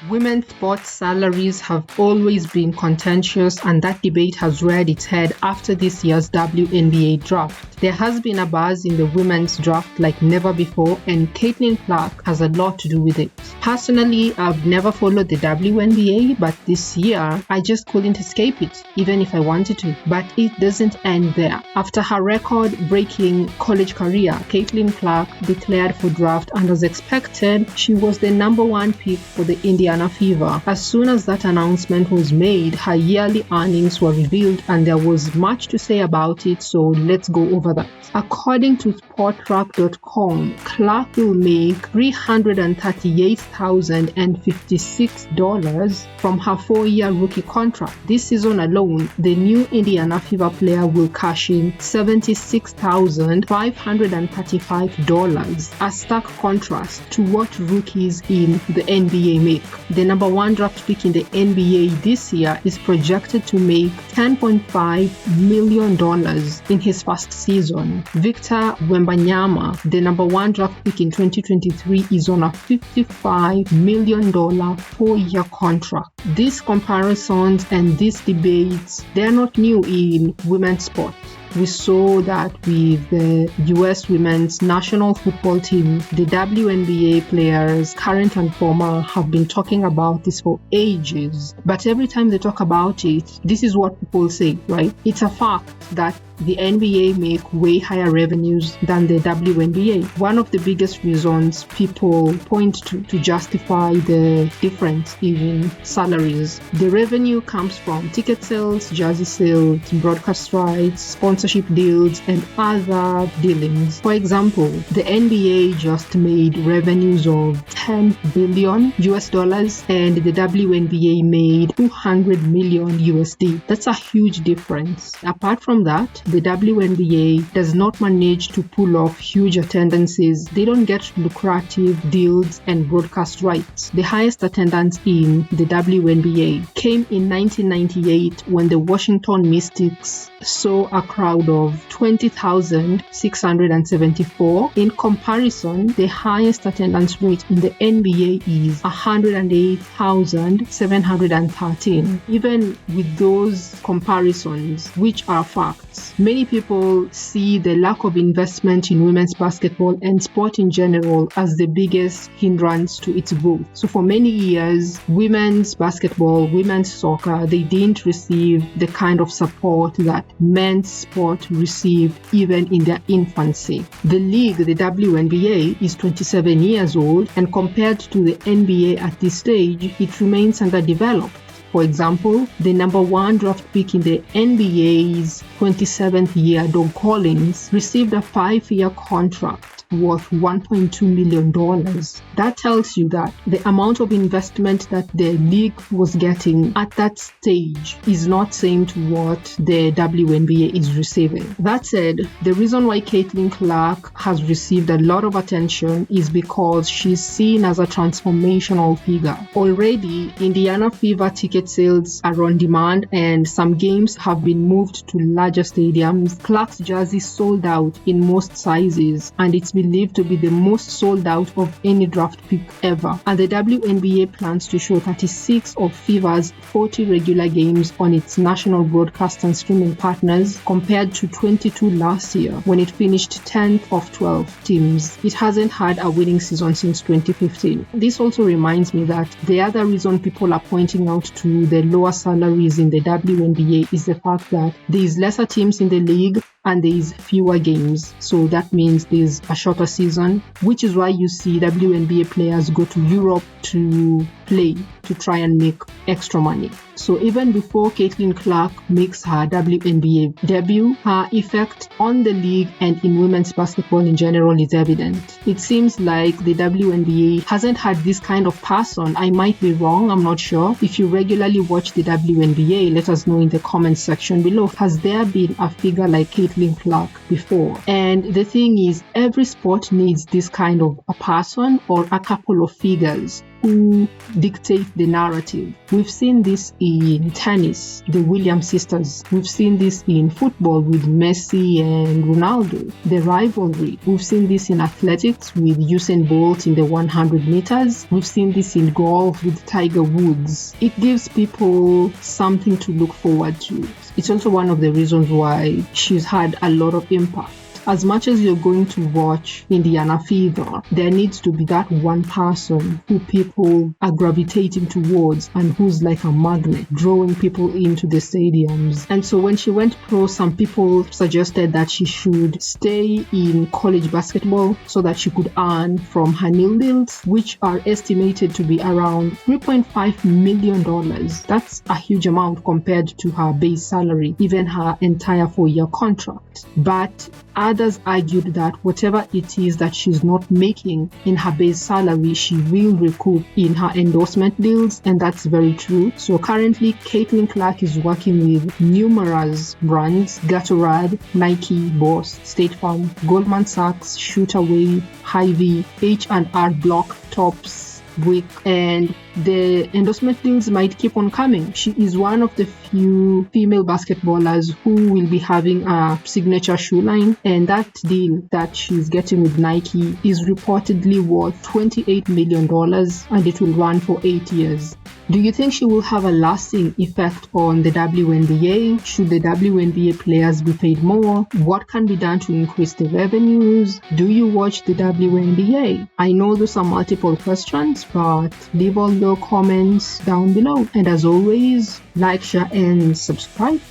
Women's sports salaries have always been contentious, and that debate has reared its head after this year's WNBA draft. There has been a buzz in the women's draft like never before, and Caitlin Clark has a lot to do with it. Personally, I've never followed the WNBA, but this year, I just couldn't escape it, even if I wanted to. But it doesn't end there. After her record-breaking college career, Caitlin Clark declared for draft, and as expected, she was the number one pick for the Indiana Fever. As soon as that announcement was made, her yearly earnings were revealed, and there was much to say about it, so let's go over that. According to Sportrack.com, Clark will make $338,056 from her 4-year rookie contract. This season alone, the new Indiana Fever player will cash in $76,535, a stark contrast to what rookies in the NBA make. The number one draft pick in the NBA this year is projected to make $10.5 million in his first season. Victor Wembanyama, the number one draft pick in 2023, is on a $55 million 4-year contract. These comparisons and these debates, they're not new in women's sports. We saw that with the US women's national football team. The WNBA players, current and former, have been talking about this for ages. But every time they talk about it, this is what people say, right? It's a fact that the NBA make way higher revenues than the WNBA. One of the biggest reasons people point to justify the difference in salaries. The revenue comes from ticket sales, jersey sales, broadcast rights, sponsorship deals, and other dealings. For example, the NBA just made revenues of $10 billion US, and the WNBA made $200 million USD. That's a huge difference. Apart from that, the WNBA does not manage to pull off huge attendances. They don't get lucrative deals and broadcast rights. The highest attendance in the WNBA came in 1998 when the Washington Mystics saw a crowd of 20,674. In comparison, the highest attendance rate in the NBA is 108,713. Even with those comparisons, which are facts, many people see the lack of investment in women's basketball and sport in general as the biggest hindrance to its growth. So for many years, women's basketball, women's soccer, they didn't receive the kind of support that men's sport received even in their infancy. The league, the WNBA, is 27 years old, and compared to the NBA at this stage, it remains underdeveloped. For example, the number one draft pick in the NBA's 27th year, Don Collins, received a 5-year contract worth $1.2 million. That tells you that the amount of investment that the league was getting at that stage is not same to what the WNBA is receiving. That said, the reason why Caitlin Clark has received a lot of attention is because she's seen as a transformational figure. Already, Indiana Fever ticket sales are on demand, and some games have been moved to larger stadiums. Clark's jersey sold out in most sizes, and it's believed to be the most sold out of any draft pick ever. And the WNBA plans to show 36 of Fever's 40 regular games on its national broadcast and streaming partners, compared to 22 last year when it finished 10th of 12 teams. It hasn't had a winning season since 2015. This also reminds me that the other reason people are pointing out to the lower salaries in the WNBA is the fact that there is lesser teams in the league and there is fewer games. So that means there's a shorter season, which is why you see WNBA players go to Europe to play, to try and make extra money. So even before Caitlin Clark makes her WNBA debut, her effect on the league and in women's basketball in general is evident. It seems like the WNBA hasn't had this kind of person. I might be wrong, I'm not sure. If you regularly watch the WNBA, let us know in the comments section below. Has there been a figure like Caitlin Clark before? And the thing is, every sport needs this kind of a person or a couple of figures. who dictate the narrative. We've seen this in tennis, the Williams sisters. We've seen this in football with Messi and Ronaldo, the rivalry. We've seen this in athletics with Usain Bolt in the 100 meters. We've seen this in golf with Tiger Woods. It gives people something to look forward to. It's also one of the reasons why she's had a lot of impact. As much as you're going to watch Indiana Fever, there needs to be that one person who people are gravitating towards and who's like a magnet, drawing people into the stadiums. And so when she went pro, some people suggested that she should stay in college basketball so that she could earn from her nil deals, which are estimated to be around $3.5 million. That's a huge amount compared to her base salary, even her entire 4-year contract. But others argued that whatever it is that she's not making in her base salary, she will recoup in her endorsement deals, and that's very true. So currently, Caitlin Clark is working with numerous brands: Gatorade, Nike, Boss, State Farm, Goldman Sachs, Shootaway, Hy-Vee, H&R Block, Tops, Wick, and the endorsement deals might keep on coming. She is one of the few female basketballers who will be having a signature shoe line, and that deal that she's getting with Nike is reportedly worth $28 million, and it will run for 8 years. Do you think she will have a lasting effect on the WNBA? Should the WNBA players be paid more? What can be done to increase the revenues? Do you watch the WNBA? I know those are multiple questions, but leave all your comments down below. And as always, like, share, and subscribe.